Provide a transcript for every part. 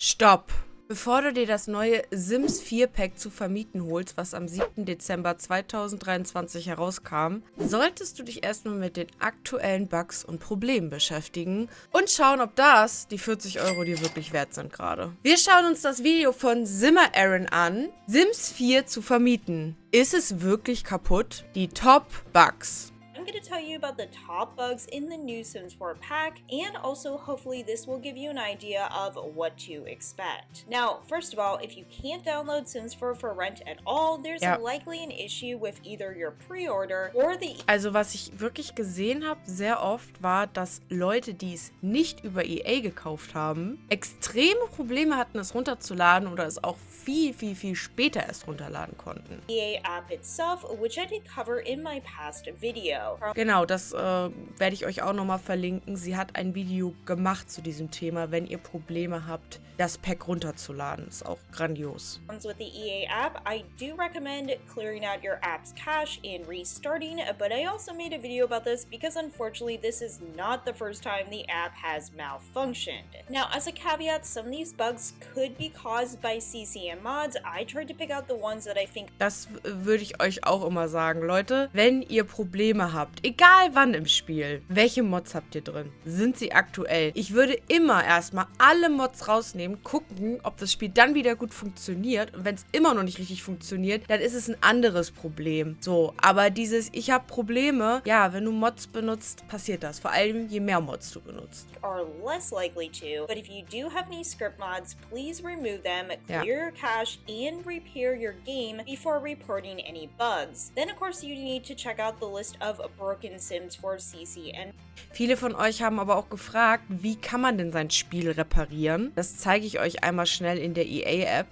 Stopp! Bevor du dir das neue Sims 4 Pack zu vermieten holst, was am 7. Dezember 2023 herauskam, solltest du dich erstmal mit den aktuellen Bugs und Problemen beschäftigen und schauen, ob das die 40 Euro dir wirklich wert sind gerade. Wir schauen uns das Video von Simmer Aaron an, Sims 4 zu vermieten. Ist es wirklich kaputt? Die Top-Bugs. I'm going to tell you about the top bugs in the new Sims 4 pack, and also hopefully this will give you an idea of what to expect. Now, first of all, if you can't download Sims 4 for rent at all, there's likely an issue with either your pre-order or the... Also was ich wirklich gesehen habe, sehr oft, war, dass Leute, die es nicht über EA gekauft haben, extreme Probleme hatten, es runterzuladen oder es auch viel später erst runterladen konnten. EA app itself, which I did cover in my past video. Genau, das werde ich euch auch nochmal verlinken. Sie hat ein Video gemacht zu diesem Thema, wenn ihr Probleme habt, das Pack runterzuladen. Ist auch grandios. With the EA app, I do recommend clearing out your app's cache and restarting, but I also made a video about this because unfortunately this is not the first time the app has malfunctioned. Now, as a caveat, some of these bugs could be caused by CCM mods. I tried to pick out the ones that I think... Das würde ich euch auch immer sagen, Leute. Wenn ihr Probleme habt, egal wann im Spiel, welche Mods habt ihr drin? Sind sie aktuell? Ich würde immer erstmal alle Mods rausnehmen, gucken, ob das Spiel dann wieder gut funktioniert. Und wenn es immer noch nicht richtig funktioniert, dann ist es ein anderes Problem. So, aber dieses, ich habe Probleme, ja, wenn du Mods benutzt, passiert das. Vor allem, je mehr Mods du benutzt. Are less likely to, but if you do have any script mods, please remove them, clear your cache, and repair your game before reporting any bugs. Then, of course, you need to check out the list of broken Sims for CCN. Viele von euch haben aber auch gefragt, wie kann man denn sein Spiel reparieren? Das zeige ich euch einmal schnell in der EA-App.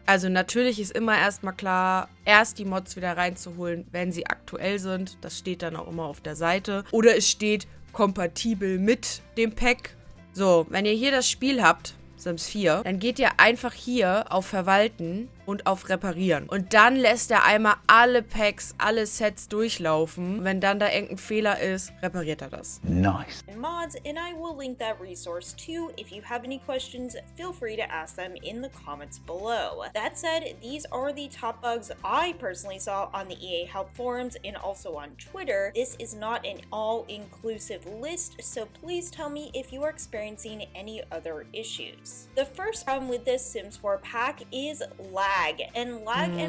Also natürlich ist immer erstmal klar, erst die Mods wieder reinzuholen, wenn sie aktuell sind. Das steht dann auch immer auf der Seite. Oder es steht kompatibel mit dem Pack. So, wenn ihr hier das Spiel habt, Sims 4, dann geht ihr einfach hier auf Verwalten und auf Reparieren. Und dann lässt er einmal alle Packs, alle Sets durchlaufen. Wenn dann da irgendein Fehler ist, repariert er das. Nice. Mods, and I will link that resource too. If you have any questions, feel free to ask them in the comments below. That said, these are the top bugs I personally saw on the EA help forums and also on Twitter. This is not an all-inclusive list, so please tell me if you are experiencing any other issues. The first problem with this Sims 4 pack is lag. And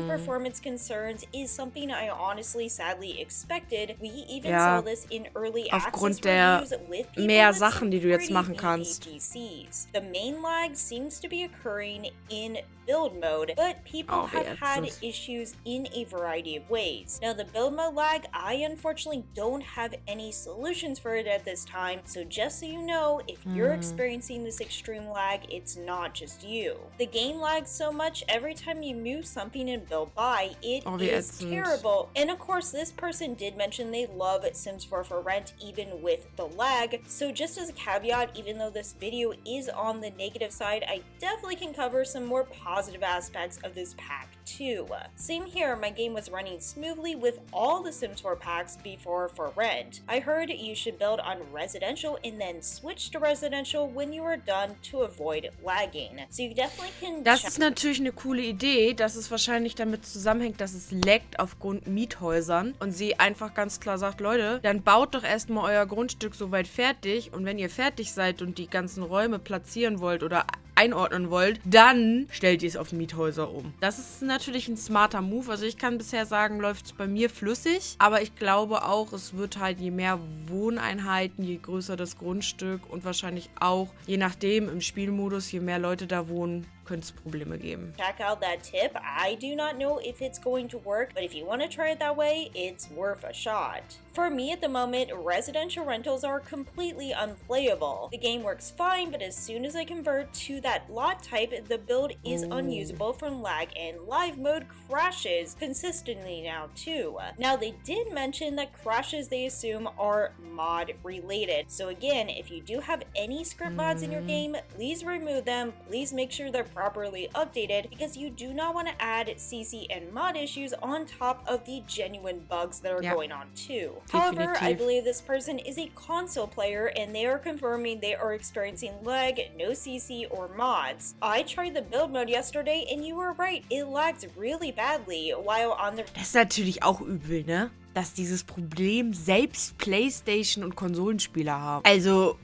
performance concerns is something I honestly sadly expected. We even saw this in early access reviews with people mehr with Sachen, die du jetzt machen kannst. PCs. The main lag seems to be occurring in build mode, but people have had issues in a variety of ways. Now, the build mode lag, I unfortunately don't have any solutions for it at this time, so just so you know, if you're experiencing this extreme lag, it's not just you. The game lags so much every time you move something in build by, it is terrible. And of course, this person did mention they love Sims 4 for rent even with the lag, so just as a caveat, even though this video is on the negative side, I definitely can cover some more positive aspects of this pack too. Same here, my game was running smoothly with all the Sims 4 packs before for rent. I heard you should build on residential and then switch to residential when you are done to avoid lagging. So you definitely can... Das ist natürlich eine coole Idee, dass es wahrscheinlich damit zusammenhängt, dass es laggt aufgrund Miethäusern und sie einfach ganz klar sagt, Leute, dann baut doch erstmal euer Grundstück soweit fertig und wenn ihr fertig seid und die ganzen Räume platzieren wollt oder einordnen wollt, dann stellt ihr es auf Miethäuser um. Das ist natürlich ein smarter Move. Also ich kann bisher sagen, läuft es bei mir flüssig, aber ich glaube auch, es wird halt je mehr Wohneinheiten, je größer das Grundstück und wahrscheinlich auch, je nachdem im Spielmodus, je mehr Leute da wohnen, könnte es Probleme geben. Check out that tip. I do not know if it's going to work, but if you want to try it that way, it's worth a shot. For me at the moment, residential rentals are completely unplayable. The game works fine, but as soon as I convert to that lot type, the build is unusable from lag and live mode crashes consistently now too. Now they did mention that crashes they assume are mod related. So again, if you do have any script mods in your game, please remove them. Please make sure they're properly updated because you do not want to add CC and mod issues on top of the genuine bugs that are going on too. However, I believe this person is a console player and they are confirming they are experiencing lag, no CC or mods. I tried the build mode yesterday and you were right, it lags really badly while on the... Das ist natürlich auch übel, ne? Dass dieses Problem selbst PlayStation und Konsolenspieler haben. Also,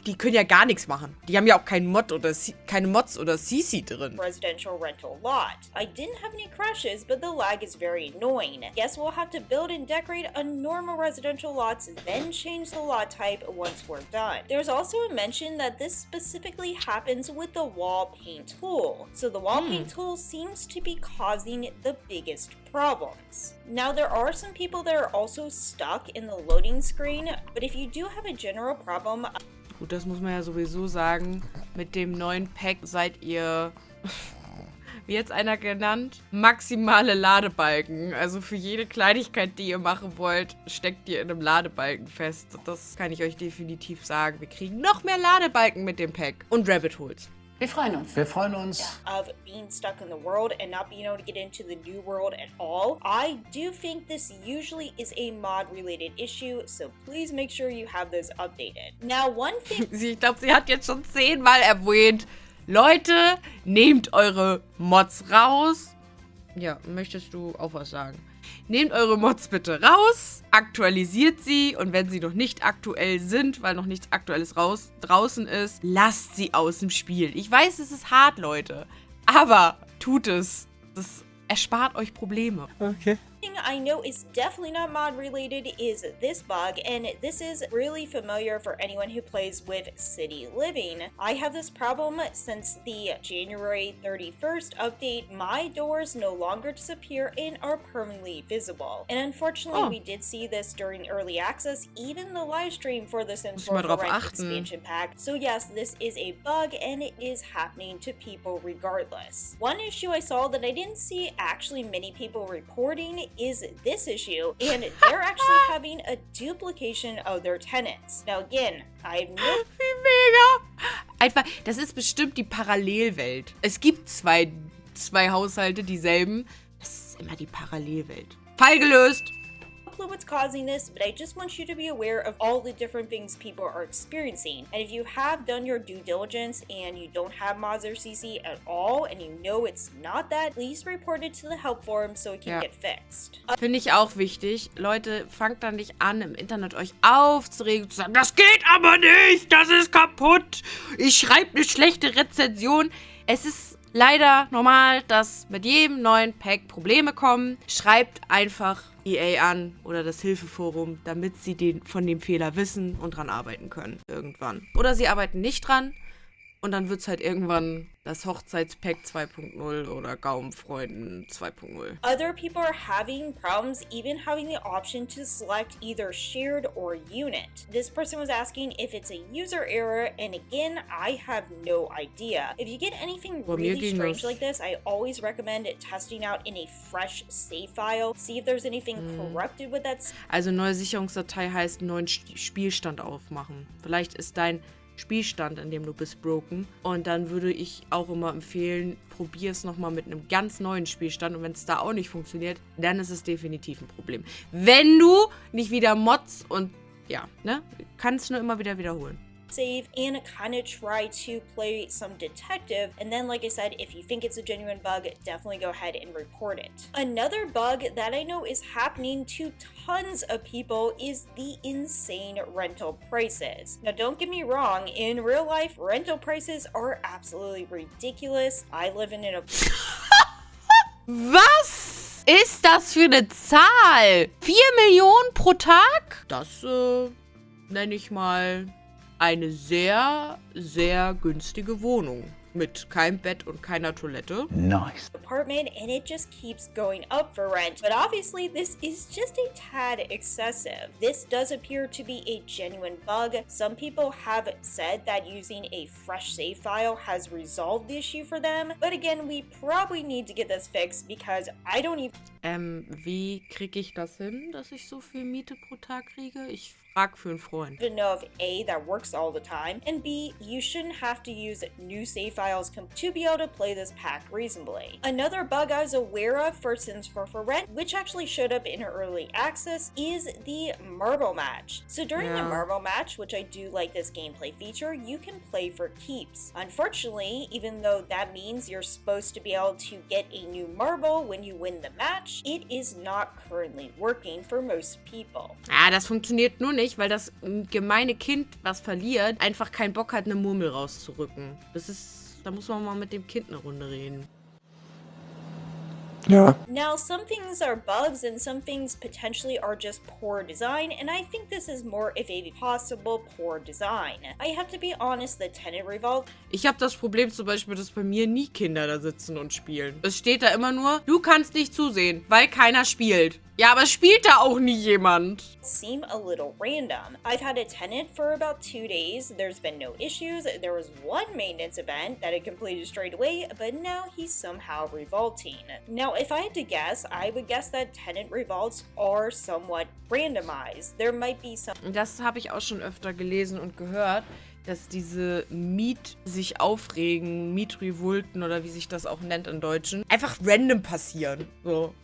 die können ja gar nichts machen. Die haben ja auch keinen Mod oder keine Mods oder CC drin. Residential rental lot. I didn't have any crashes, but the lag is very annoying. Guess we'll have to build and decorate a normal residential lots, then change the lot type once we're done. There's also a mention that this specifically happens with the wall paint tool. So the wall paint tool seems to be causing the biggest problems. Now there are some people that are also stuck in the loading screen, but if you do have a general problem... Gut, das muss man ja sowieso sagen. Mit dem neuen Pack seid ihr, wie jetzt einer genannt, maximale Ladebalken. Also für jede Kleinigkeit, die ihr machen wollt, steckt ihr in einem Ladebalken fest. Das kann ich euch definitiv sagen. Wir kriegen noch mehr Ladebalken mit dem Pack. Und Rabbit Holes. Wir freuen uns. Wir freuen uns. Of being stuck in the world and not being able to get into the new world at all. I do think this usually is a mod-related issue, so please make sure you have this updated. Now, one thing... Ich glaube, sie hat jetzt schon 10-mal erwähnt. Leute, nehmt eure Mods raus. Ja, möchtest du auch was sagen? Nehmt eure Mods bitte raus, aktualisiert sie und wenn sie noch nicht aktuell sind, weil noch nichts Aktuelles draußen ist, lasst sie aus dem Spiel. Ich weiß, es ist hart, Leute, aber tut es. Das erspart euch Probleme. Okay. Thing I know is definitely not mod related is this bug, and this is really familiar for anyone who plays with City Living. I have this problem since the January 31st update. My doors no longer disappear and are permanently visible. And unfortunately, we did see this during early access, even the live stream for the Sims 4 for Rent expansion pack. So yes, this is a bug and it is happening to people regardless. One issue I saw that I didn't see actually many people reporting is this issue, and they're actually having a duplication of their tenants. Now again, I have no... Wie mega! Einfach, das ist bestimmt die Parallelwelt. Es gibt zwei Haushalte, dieselben. Das ist immer die Parallelwelt. Fall gelöst! clue what's causing this, but I just want you to be aware of all the different things people are experiencing. And if you have done your due diligence and you don't have mods or CC at all, and you know it's not that, please report it to the help forum so it can get fixed. Finde ich auch wichtig. Leute, fangt dann nicht an, im Internet euch aufzuregen, zu sagen, das geht aber nicht, das ist kaputt, ich schreibe eine schlechte Rezension. Es ist leider normal, dass mit jedem neuen Pack Probleme kommen. Schreibt einfach EA an oder das Hilfeforum, damit sie von dem Fehler wissen und dran arbeiten können irgendwann. Oder sie arbeiten nicht dran und dann wird es halt irgendwann das Hochzeitspack 2.0 oder Gaumenfreunden 2.0. Other people are having problems even having the option to select either shared or unit. This person was asking if it's a user error, and again, I have no idea. If you get anything really strange like this, I always recommend testing out in a fresh save file. See if there's anything corrupted with that. Also neue Sicherungsdatei heißt neuen Spielstand aufmachen. Vielleicht ist dein Spielstand, in dem du bist, broken. Und dann würde ich auch immer empfehlen, probier es nochmal mit einem ganz neuen Spielstand. Und wenn es da auch nicht funktioniert, dann ist es definitiv ein Problem. Wenn du nicht wieder Mods und ja, ne, kannst nur immer wieder wiederholen. Save and kind of try to play some detective, and then like I said, if you think it's a genuine bug, definitely go ahead and report it. Another bug that I know is happening to tons of people is the insane rental prices. Now don't get me wrong, in real life rental prices are absolutely ridiculous. I live in a Was ist das für eine Zahl? 4 Millionen pro Tag? Das nenne ich mal eine sehr, sehr günstige Wohnung. Mit keinem Bett und keiner Toilette. Nice. Apartment, and it just keeps going up for rent. But obviously, this is just a tad excessive. This does appear to be a genuine bug. Some people have said that using a fresh save file has resolved the issue for them. But again, we probably need to get this fixed because I don't even... Wie kriege ich das hin, dass ich so viel Miete pro Tag kriege? Ich Frag für einen Freund. To know if A, that works all the time, and B, you shouldn't have to use new save files to be able to play this pack reasonably. Another bug I was aware of for Sims 4 for Rent, which actually showed up in early access, is the marble match. So during the marble match, which I do like this gameplay feature, you can play for keeps. Unfortunately, even though that means you're supposed to be able to get a new marble when you win the match, it is not currently working for most people. Ja, das funktioniert nur nicht, weil das gemeine Kind, was verliert, einfach keinen Bock hat, eine Murmel rauszurücken. Da muss man mal mit dem Kind eine Runde reden. Ja. Now, some things are bugs and some things potentially are just poor design, and I think this is more of a possible poor design. I have to be honest, the Tenant Revolt. Ich habe das Problem zum Beispiel, dass bei mir nie Kinder da sitzen und spielen. Es steht da immer nur, du kannst nicht zusehen, weil keiner spielt. Ja, aber spielt da auch nie jemand? Seem a little random. I've had a tenant for about 2 days. There's been no issues. There was one maintenance event that I completed straight away, but now he's somehow revolting. Now, if I had to guess, I would guess that tenant revolts are somewhat randomized. There might be some... Das habe ich auch schon öfter gelesen und gehört, dass diese sich aufregen, Mietrevolten oder wie sich das auch nennt im Deutschen, einfach random passieren. So.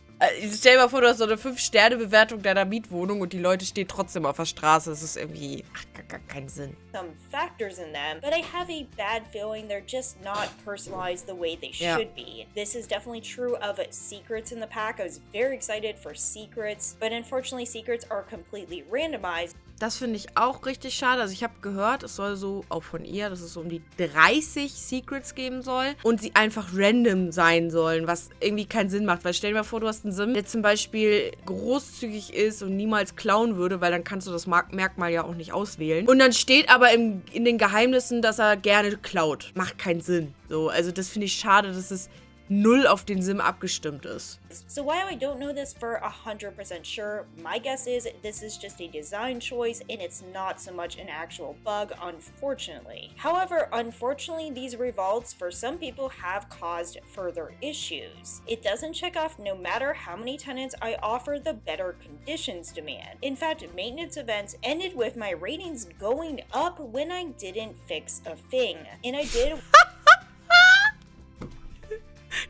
Stell dir mal vor, du hast so eine 5-Sterne-Bewertung deiner Mietwohnung und die Leute stehen trotzdem auf der Straße. Das ist irgendwie, gar keinen Sinn. Some factors in them, but I have a bad feeling they're just not personalized the way they should be. This is definitely true of secrets in the pack. I was very excited for secrets, but unfortunately secrets are completely randomized. Das finde ich auch richtig schade. Also ich habe gehört, es soll so, auch von ihr, dass es so um die 30 Secrets geben soll und sie einfach random sein sollen, was irgendwie keinen Sinn macht. Weil stell dir mal vor, du hast einen Sim, der zum Beispiel großzügig ist und niemals klauen würde, weil dann kannst du das Merkmal ja auch nicht auswählen. Und dann steht aber in den Geheimnissen, dass er gerne klaut. Macht keinen Sinn. So, also das finde ich schade, dass es null auf den Sim abgestimmt ist. So while I don't know this for 100% sure, my guess is this is just a design choice and it's not so much an actual bug, unfortunately. However, unfortunately, these revolts for some people have caused further issues. It doesn't check off no matter how many tenants I offer the better conditions demand. In fact, maintenance events ended with my ratings going up when I didn't fix a thing. And I did...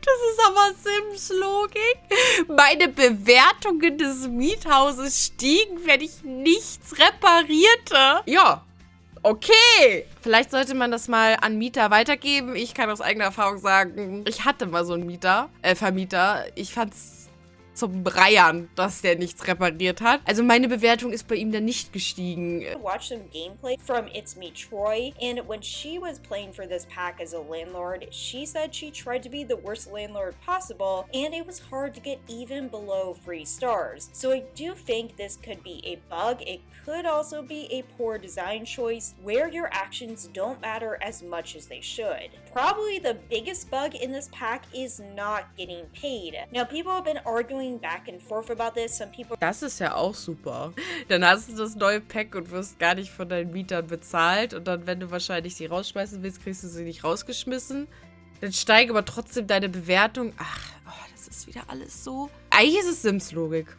Das ist aber Sims-Logik. Meine Bewertungen des Miethauses stiegen, wenn ich nichts reparierte. Ja, okay. Vielleicht sollte man das mal an Mieter weitergeben. Ich kann aus eigener Erfahrung sagen, ich hatte mal so einen Vermieter. Ich fand's zum Breiern, dass der nichts repariert hat. Also meine Bewertung ist bei ihm dann nicht gestiegen. Watch some gameplay from It's Me Troy, and when she was playing for this pack as a landlord, she said she tried to be the worst landlord possible, and it was hard to get even below 3 stars. So I do think this could be a bug. It could also be a poor design choice where your actions don't matter as much as they should. Probably the biggest bug in this pack is not getting paid. Now, people have been arguing back and forth about this. Some people... Das ist ja auch super. Dann hast du das neue Pack und wirst gar nicht von deinen Mietern bezahlt. Und dann, wenn du wahrscheinlich sie rausschmeißen willst, kriegst du sie nicht rausgeschmissen. Dann steigen aber trotzdem deine Bewertung. Ach, das ist wieder alles so. Eigentlich ist es Sims-Logik.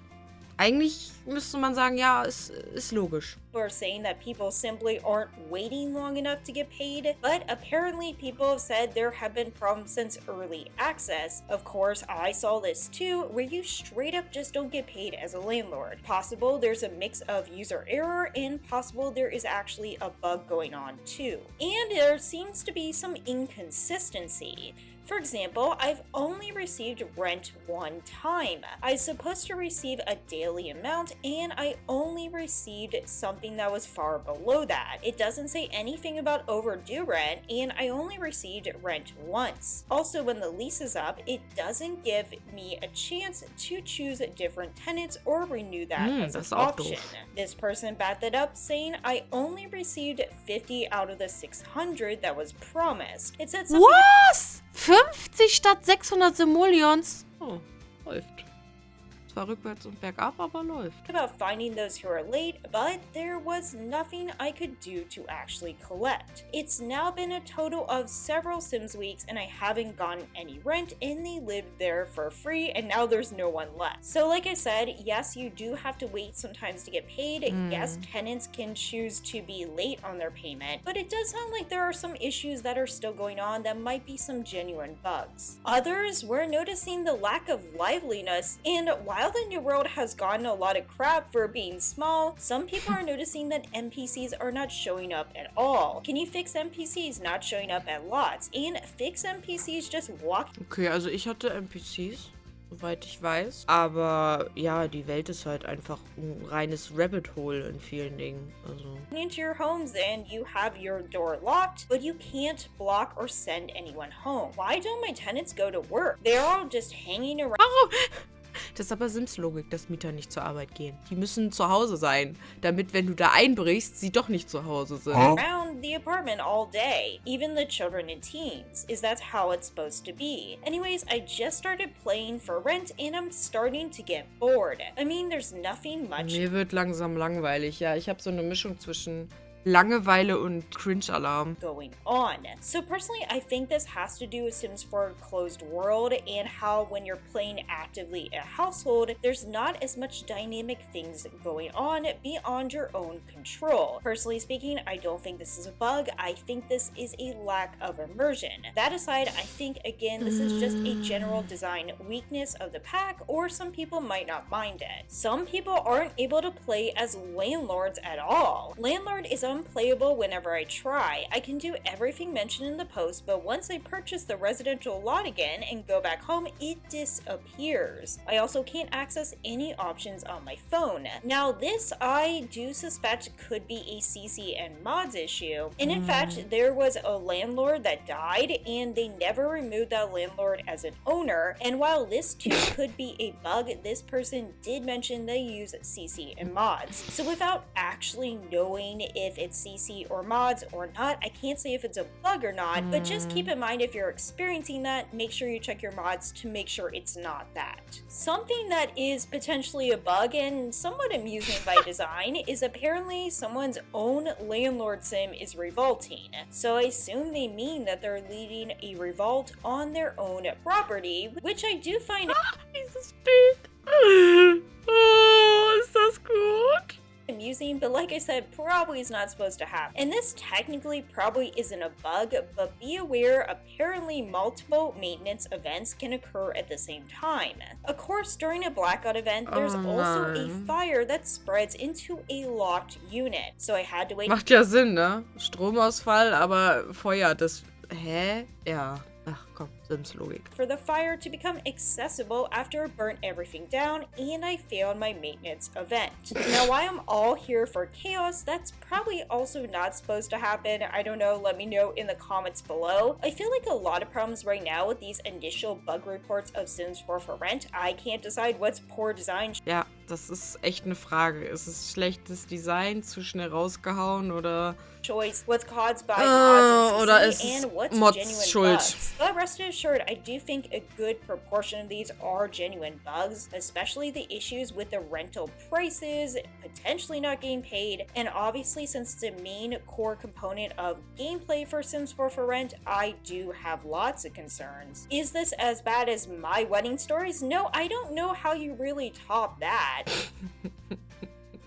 Eigentlich müsste man sagen, ja, es ist logisch. Are saying that people simply aren't waiting long enough to get paid, but apparently people have said there have been problems since early access. Of course, I saw this too, where you straight up just don't get paid as a landlord. Possible there's a mix of user error, and possible there is actually a bug going on too. And there seems to be some inconsistency. For example, I've only received rent one time. I was supposed to receive a daily amount, and I only received something that was far below that. It doesn't say anything about overdue rent, and I only received rent once. Also, when the lease is up, it doesn't give me a chance to choose different tenants or renew that as an option. This person backed it up, saying I only received 50 out of the 600 that was promised. It said something... Was? 50 statt 600 Simoleons? Oh, läuft. zwar rückwärts und bergab, aber läuft. About finding those who are late, but there was nothing I could do to actually collect. It's now been a total of several Sims weeks and I haven't gotten any rent and they lived there for free and now there's no one left. So like I said, yes, you do have to wait sometimes to get paid. Yes, tenants can choose to be late on their payment, but it does sound like there are some issues that are still going on that might be some genuine bugs. Others were noticing the lack of liveliness, and while the New World has gotten a lot of crap for being small, some people are noticing that NPCs are not showing up at all. Can you fix NPCs not showing up at lots? And fix NPCs just walking? Okay, also ich hatte NPCs, soweit ich weiß. Aber ja, die Welt ist halt einfach ein reines Rabbit Hole in vielen Dingen. Also. Into your homes and you have your door locked, but you can't block or send anyone home. Why don't my tenants go to work? They're all just hanging around. Warum? Das ist aber Sims-Logik, dass Mieter nicht zur Arbeit gehen. Die müssen zu Hause sein, damit, wenn du da einbrichst, sie doch nicht zu Hause sind. Around the apartment all day, even the children and teens. Is that how it's supposed to be? Anyways, I just started playing for rent and I'm starting to get bored. I mean, there's nothing much. Mir wird langsam langweilig, ja. Ich habe so eine Mischung zwischen Langeweile und Cringe-Alarm going on. So personally, I think this has to do with Sims 4 closed world and how when you're playing actively in a household, there's not as much dynamic things going on beyond your own control. Personally speaking, I don't think this is a bug. I think this is a lack of immersion. That aside, I think again, this is just a general design weakness of the pack, or some people might not mind it. Some people aren't able to play as landlords at all. Landlord is unplayable whenever I try. I can do everything mentioned in the post, but once I purchase the residential lot again and go back home, it disappears. I also can't access any options on my phone. Now this, I do suspect, could be a CC and mods issue. And in fact, there was a landlord that died and they never removed that landlord as an owner. And while this too could be a bug, this person did mention they use CC and mods. So without actually knowing if it's CC or mods or not, I can't say if it's a bug or not, but just keep in mind if you're experiencing that, make sure you check your mods to make sure it's not that. Something that is potentially a bug and somewhat amusing by design is apparently someone's own landlord sim is revolting. So I assume they mean that they're leading a revolt on their own property, which I do find Dieses Bild. Oh, ist das gut? amusing, but like I said, probably is not supposed to happen. And this technically probably isn't a bug, but be aware apparently multiple maintenance events can occur at the same time. Of course, during a blackout event, there's also a fire that spreads into a locked unit. So I had to wait. Macht ja Sinn, ne? Stromausfall, aber Feuer, das... Hä? Ja. Ach komm, Sims-Logik. For the fire to become accessible after it burnt everything down and I failed my maintenance event. Now while I'm all here for chaos, that's probably also not supposed to happen. I don't know, let me know in the comments below. I feel like a lot of problems right now with these initial bug reports of Sims 4 for rent. I can't decide what's poor design. Ja, das ist echt eine Frage. Ist es schlechtes Design, zu schnell rausgehauen oder... choice, what's caused by mods oder and ist CC, es and what's Mods genuine Schuld? bugs. But rest assured, I do think a good proportion of these are genuine bugs, especially the issues with the rental prices, potentially not getting paid, and obviously since it's the main core component of gameplay for Sims 4 for rent, I do have lots of concerns. Is this as bad as my wedding stories? No, I don't know how you really top that.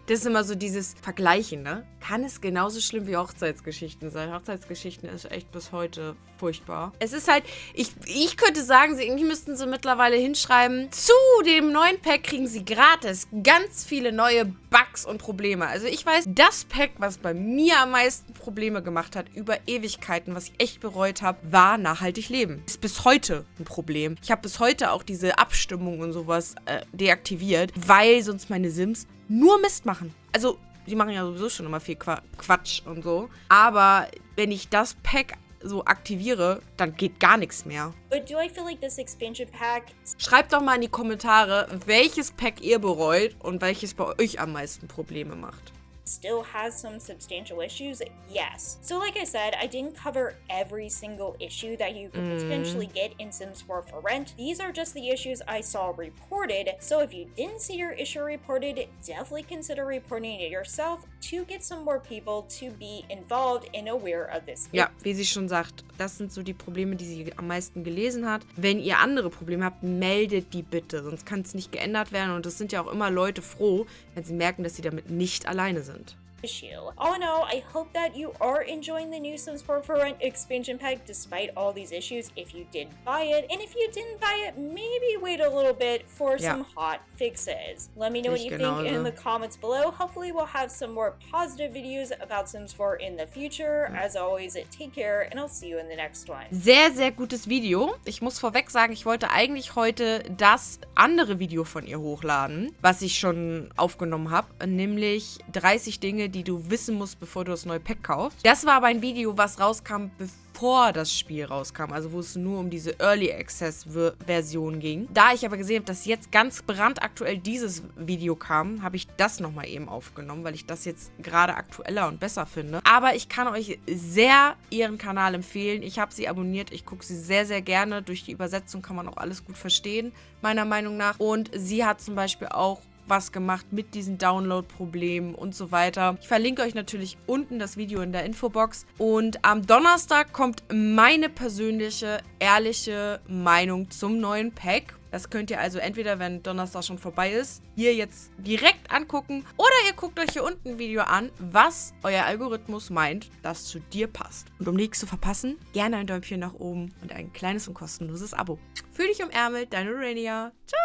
Das ist immer so dieses Vergleichen, ne? Kann es genauso schlimm wie Hochzeitsgeschichten sein? Hochzeitsgeschichten ist echt bis heute furchtbar. Es ist halt, ich könnte sagen, irgendwie müssten sie mittlerweile hinschreiben, zu dem neuen Pack kriegen sie gratis ganz viele neue Bugs und Probleme. Also ich weiß, das Pack, was bei mir am meisten Probleme gemacht hat, über Ewigkeiten, was ich echt bereut habe, war nachhaltig leben. Ist bis heute ein Problem. Ich habe bis heute auch diese Abstimmung und sowas deaktiviert, weil sonst meine Sims nur Mist machen. Also, die machen ja sowieso schon immer viel Quatsch und so. Aber wenn ich das Pack so aktiviere, dann geht gar nichts mehr. But do I feel like this expansion pack... Schreibt doch mal in die Kommentare, welches Pack ihr bereut und welches bei euch am meisten Probleme macht. still has some substantial issues? Yes. So like I said, I didn't cover every single issue that you could potentially get in Sims 4 for rent. These are just the issues I saw reported, so if you didn't see your issue reported, definitely consider reporting it yourself to get some more people to be involved and aware of this. Ja, wie sie schon sagt, das sind so die Probleme, die sie am meisten gelesen hat. Wenn ihr andere Probleme habt, meldet die bitte, sonst kann es nicht geändert werden und es sind ja auch immer Leute froh, wenn sie merken, dass sie damit nicht alleine sind. Issue. All in all, I hope that you are enjoying the new Sims 4 for Rent expansion pack despite all these issues if you did buy it. And if you didn't buy it, maybe wait a little bit for some hot fixes. Let me know what you think in the comments below. Hopefully we'll have some more positive videos about Sims 4 in the future. As always, take care and I'll see you in the next one. Sehr, sehr gutes Video. Ich muss vorweg sagen, ich wollte eigentlich heute das andere Video von ihr hochladen, was ich schon aufgenommen habe, nämlich 30 Dinge, die du wissen musst, bevor du das neue Pack kaufst. Das war aber ein Video, was rauskam, bevor das Spiel rauskam, also wo es nur um diese Early Access Version ging. Da ich aber gesehen habe, dass jetzt ganz brandaktuell dieses Video kam, habe ich das nochmal eben aufgenommen, weil ich das jetzt gerade aktueller und besser finde. Aber ich kann euch sehr ihren Kanal empfehlen. Ich habe sie abonniert, ich gucke sie sehr, sehr gerne. Durch die Übersetzung kann man auch alles gut verstehen, meiner Meinung nach. Und sie hat zum Beispiel auch was gemacht mit diesen Download-Problemen und so weiter. Ich verlinke euch natürlich unten das Video in der Infobox. Und am Donnerstag kommt meine persönliche, ehrliche Meinung zum neuen Pack. Das könnt ihr also entweder, wenn Donnerstag schon vorbei ist, hier jetzt direkt angucken. Oder ihr guckt euch hier unten ein Video an, was euer Algorithmus meint, das zu dir passt. Und um nichts zu verpassen, gerne ein Däumchen nach oben und ein kleines und kostenloses Abo. Fühl dich umärmelt, deine Rorania. Ciao!